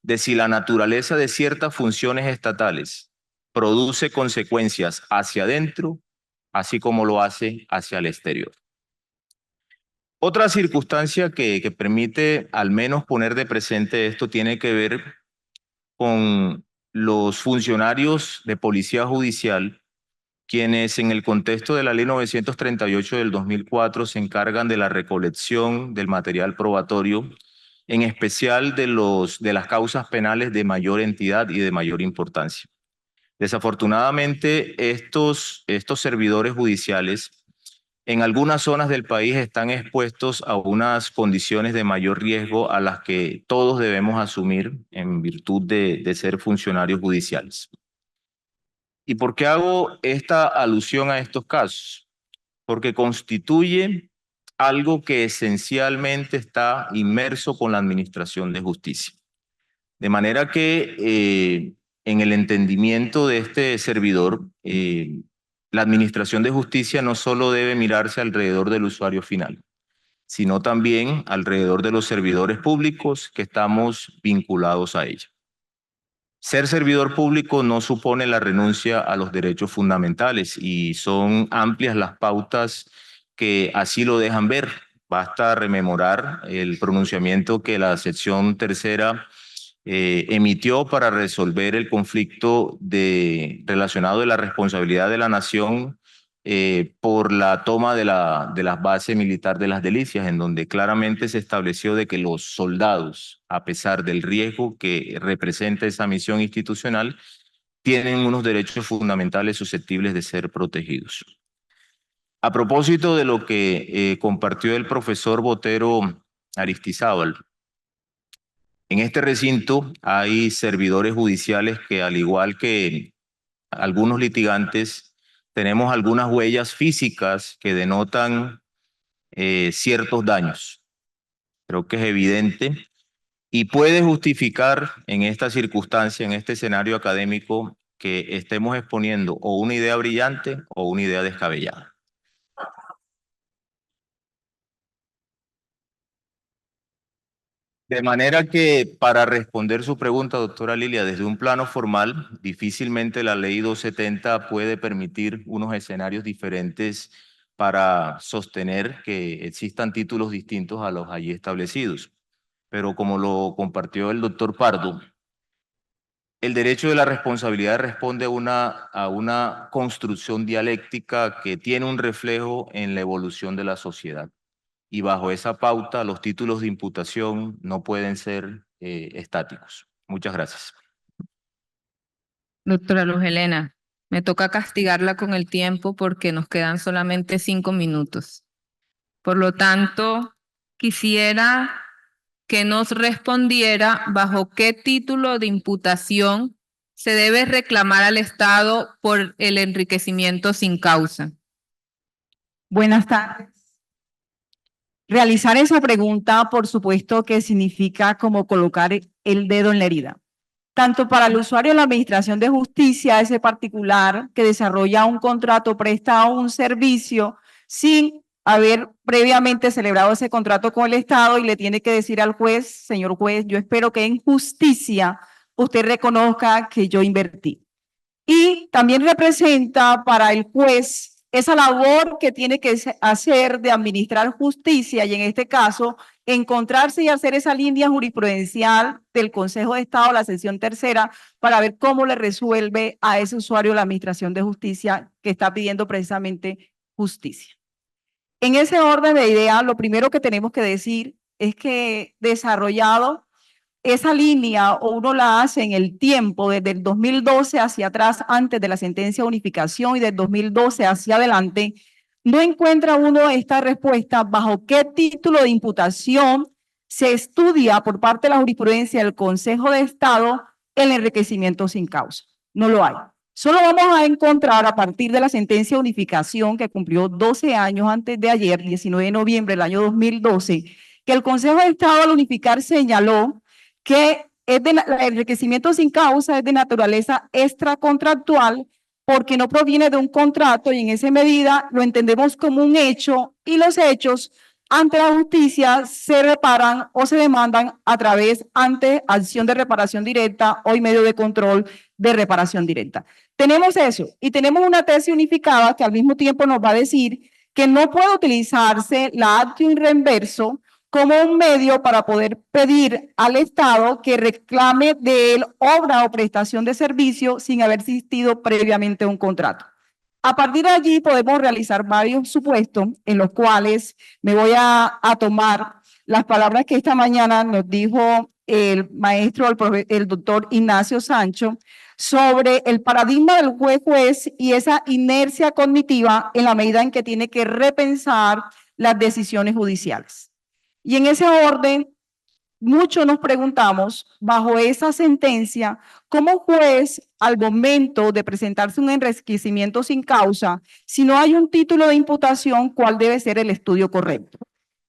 Speaker 7: de si la naturaleza de ciertas funciones estatales produce consecuencias hacia adentro, así como lo hace hacia el exterior. Otra circunstancia que permite al menos poner de presente esto tiene que ver con los funcionarios de policía judicial, quienes en el contexto de la Ley 938 del 2004 se encargan de la recolección del material probatorio, en especial de las causas penales de mayor entidad y de mayor importancia. Desafortunadamente, estos servidores judiciales en algunas zonas del país están expuestos a unas condiciones de mayor riesgo a las que todos debemos asumir en virtud de ser funcionarios judiciales. ¿Y por qué hago esta alusión a estos casos? Porque constituye algo que esencialmente está inmerso con la administración de justicia. De manera que en el entendimiento de este servidor, la administración de justicia no solo debe mirarse alrededor del usuario final, sino también alrededor de los servidores públicos que estamos vinculados a ella. Ser servidor público no supone la renuncia a los derechos fundamentales y son amplias las pautas que así lo dejan ver. Basta rememorar el pronunciamiento que la sección tercera emitió para resolver el conflicto relacionado de la responsabilidad de la nación por la toma de la base militar de Las Delicias, en donde claramente se estableció de que los soldados, a pesar del riesgo que representa esa misión institucional, tienen unos derechos fundamentales susceptibles de ser protegidos. A propósito de lo que compartió el profesor Botero Aristizábal, en este recinto hay servidores judiciales que, al igual que algunos litigantes, tenemos algunas huellas físicas que denotan ciertos daños. Creo que es evidente y puede justificar en esta circunstancia, en este escenario académico, que estemos exponiendo o una idea brillante o una idea descabellada. De manera que, para responder su pregunta, doctora Lilia, desde un plano formal, difícilmente la ley 270 puede permitir unos escenarios diferentes para sostener que existan títulos distintos a los allí establecidos. Pero como lo compartió el doctor Pardo, el derecho de la responsabilidad responde a una construcción dialéctica que tiene un reflejo en la evolución de la sociedad. Y bajo esa pauta, los títulos de imputación no pueden ser estáticos. Muchas gracias.
Speaker 2: Doctora Luz Helena, me toca castigarla con el tiempo porque nos quedan solamente 5 minutos. Por lo tanto, quisiera que nos respondiera bajo qué título de imputación se debe reclamar al Estado por el enriquecimiento sin causa.
Speaker 8: Buenas tardes. Realizar esa pregunta, por supuesto, que significa como colocar el dedo en la herida. Tanto para el usuario de la Administración de Justicia, ese particular que desarrolla un contrato, presta un servicio sin haber previamente celebrado ese contrato con el Estado y le tiene que decir al juez, señor juez, yo espero que en justicia usted reconozca que yo invertí. Y también representa para el juez esa labor que tiene que hacer de administrar justicia y en este caso encontrarse y hacer esa línea jurisprudencial del Consejo de Estado, la sección tercera, para ver cómo le resuelve a ese usuario la Administración de Justicia que está pidiendo precisamente justicia. En ese orden de ideas, lo primero que tenemos que decir es que desarrollado esa línea, o uno la hace en el tiempo, desde el 2012 hacia atrás, antes de la sentencia de unificación, y del 2012 hacia adelante, no encuentra uno esta respuesta bajo qué título de imputación se estudia por parte de la jurisprudencia del Consejo de Estado el enriquecimiento sin causa. No lo hay. Solo vamos a encontrar a partir de la sentencia de unificación que cumplió 12 años antes de ayer, 19 de noviembre del año 2012, que el Consejo de Estado al unificar señaló que el enriquecimiento sin causa es de naturaleza extracontractual porque no proviene de un contrato y en esa medida lo entendemos como un hecho y los hechos ante la justicia se reparan o se demandan a través ante acción de reparación directa o medio de control de reparación directa. Tenemos eso y tenemos una tesis unificada que al mismo tiempo nos va a decir que no puede utilizarse la actio in reverso como un medio para poder pedir al Estado que reclame de él obra o prestación de servicio sin haber existido previamente un contrato. A partir de allí podemos realizar varios supuestos en los cuales me voy a tomar las palabras que esta mañana nos dijo el maestro, el doctor Ignacio Sancho, sobre el paradigma del juez y esa inercia cognitiva en la medida en que tiene que repensar las decisiones judiciales. Y en ese orden, muchos nos preguntamos, bajo esa sentencia, ¿cómo juez al momento de presentarse un enriquecimiento sin causa, si no hay un título de imputación, cuál debe ser el estudio correcto?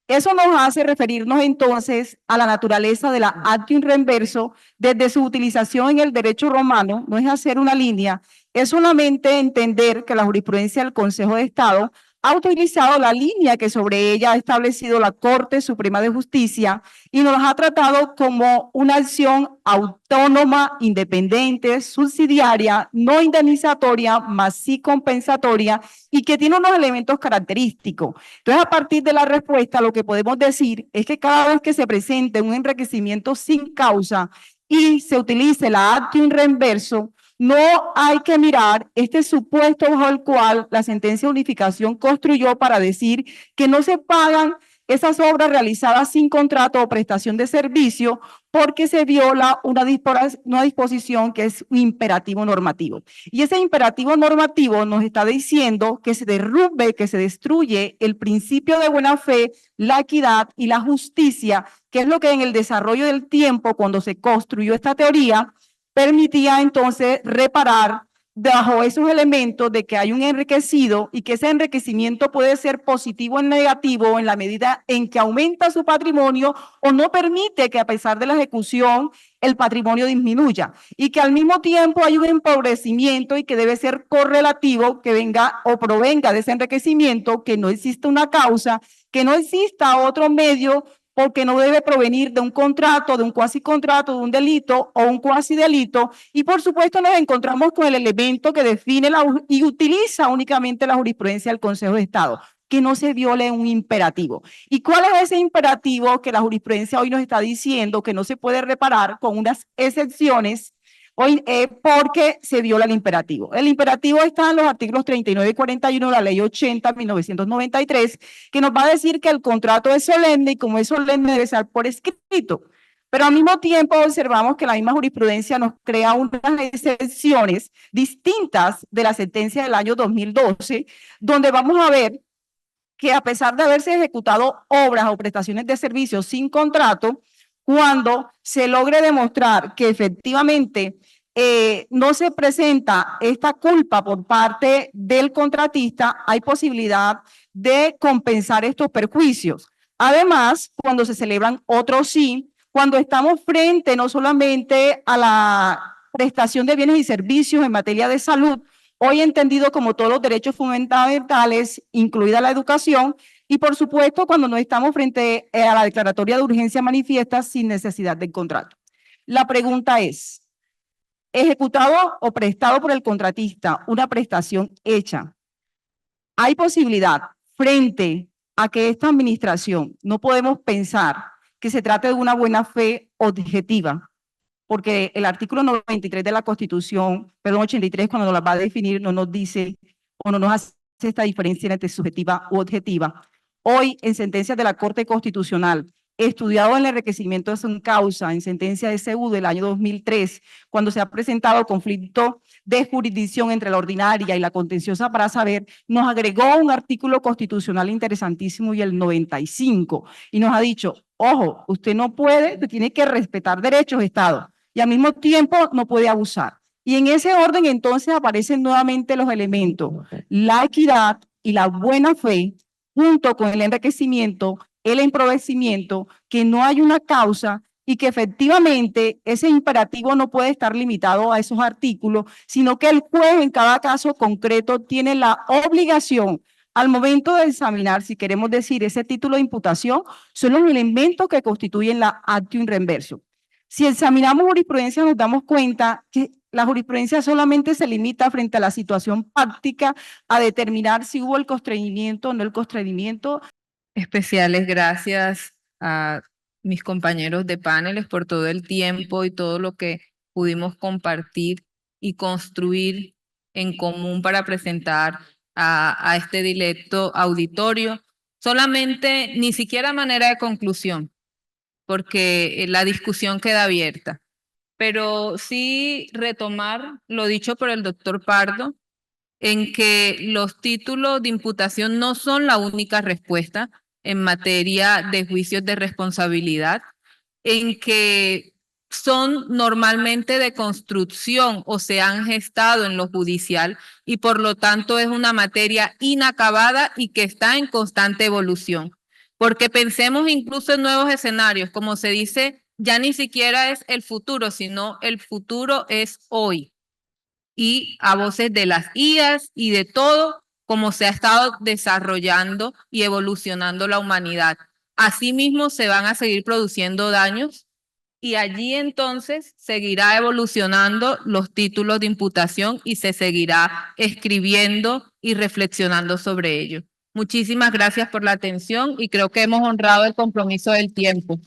Speaker 8: Eso nos hace referirnos entonces a la naturaleza de la actio in reverso desde su utilización en el derecho romano, no es hacer una línea, es solamente entender que la jurisprudencia del Consejo de Estado ha utilizado la línea que sobre ella ha establecido la Corte Suprema de Justicia y nos ha tratado como una acción autónoma, independiente, subsidiaria, no indemnizatoria, más sí compensatoria y que tiene unos elementos característicos. Entonces, a partir de la respuesta, lo que podemos decir es que cada vez que se presente un enriquecimiento sin causa y se utilice la actio in reverso, no hay que mirar este supuesto bajo el cual la sentencia de unificación construyó para decir que no se pagan esas obras realizadas sin contrato o prestación de servicio porque se viola una disposición que es un imperativo normativo. Y ese imperativo normativo nos está diciendo que se derrumbe, que se destruye el principio de buena fe, la equidad y la justicia, que es lo que en el desarrollo del tiempo, cuando se construyó esta teoría, permitía entonces reparar bajo esos elementos de que hay un enriquecido y que ese enriquecimiento puede ser positivo o negativo en la medida en que aumenta su patrimonio o no permite que a pesar de la ejecución el patrimonio disminuya y que al mismo tiempo hay un empobrecimiento y que debe ser correlativo que venga o provenga de ese enriquecimiento, que no exista una causa, que no exista otro medio porque no debe provenir de un contrato, de un cuasi contrato, de un delito o un cuasi delito. Y por supuesto nos encontramos con el elemento que define y utiliza únicamente la jurisprudencia del Consejo de Estado, que no se viole un imperativo. ¿Y cuál es ese imperativo que la jurisprudencia hoy nos está diciendo que no se puede reparar con unas excepciones hoy, porque se viola el imperativo? El imperativo está en los artículos 39 y 41 de la Ley 80 de 1993, que nos va a decir que el contrato es solemne y como es solemne debe ser por escrito. Pero al mismo tiempo observamos que la misma jurisprudencia nos crea unas excepciones distintas de la sentencia del año 2012, donde vamos a ver que a pesar de haberse ejecutado obras o prestaciones de servicios sin contrato, cuando se logre demostrar que efectivamente no se presenta esta culpa por parte del contratista, hay posibilidad de compensar estos perjuicios. Además, cuando se celebran otros sí, cuando estamos frente no solamente a la prestación de bienes y servicios en materia de salud, hoy entendido como todos los derechos fundamentales, incluida la educación, y por supuesto cuando no estamos frente a la declaratoria de urgencia manifiesta sin necesidad de contrato. La pregunta es, ejecutado o prestado por el contratista una prestación hecha, ¿hay posibilidad frente a que esta administración no podemos pensar que se trate de una buena fe objetiva? Porque el artículo 93 de la Constitución, perdón, 83, cuando nos la va a definir, no nos dice o no nos hace esta diferencia entre subjetiva u objetiva. Hoy, en sentencias de la Corte Constitucional, estudiado en el enriquecimiento sin causa, en sentencia de CEU del año 2003, cuando se ha presentado conflicto de jurisdicción entre la ordinaria y la contenciosa para saber, nos agregó un artículo constitucional interesantísimo y el 95, y nos ha dicho, ojo, usted no puede, usted tiene que respetar derechos de Estado, y al mismo tiempo no puede abusar. Y en ese orden entonces aparecen nuevamente los elementos, la equidad y la buena fe, junto con el enriquecimiento, el empobrecimiento, que no hay una causa y que efectivamente ese imperativo no puede estar limitado a esos artículos, sino que el juez en cada caso concreto tiene la obligación al momento de examinar, si queremos decir, ese título de imputación, son los elementos que constituyen la actio in reverso. Si examinamos jurisprudencia nos damos cuenta que la jurisprudencia solamente se limita frente a la situación práctica a determinar si hubo el constreñimiento o no el constreñimiento.
Speaker 2: Especiales gracias a mis compañeros de paneles por todo el tiempo y todo lo que pudimos compartir y construir en común para presentar a este directo auditorio. Solamente, ni siquiera manera de conclusión, porque la discusión queda abierta. Pero sí retomar lo dicho por el doctor Pardo, en que los títulos de imputación no son la única respuesta en materia de juicios de responsabilidad, en que son normalmente de construcción o se han gestado en lo judicial y por lo tanto es una materia inacabada y que está en constante evolución. Porque pensemos incluso en nuevos escenarios, como se dice, ya ni siquiera es el futuro, sino el futuro es hoy. Y a voces de las IAs y de todo como se ha estado desarrollando y evolucionando la humanidad. Asimismo, se van a seguir produciendo daños y allí entonces seguirá evolucionando los títulos de imputación y se seguirá escribiendo y reflexionando sobre ello. Muchísimas gracias por la atención y creo que hemos honrado el compromiso del tiempo.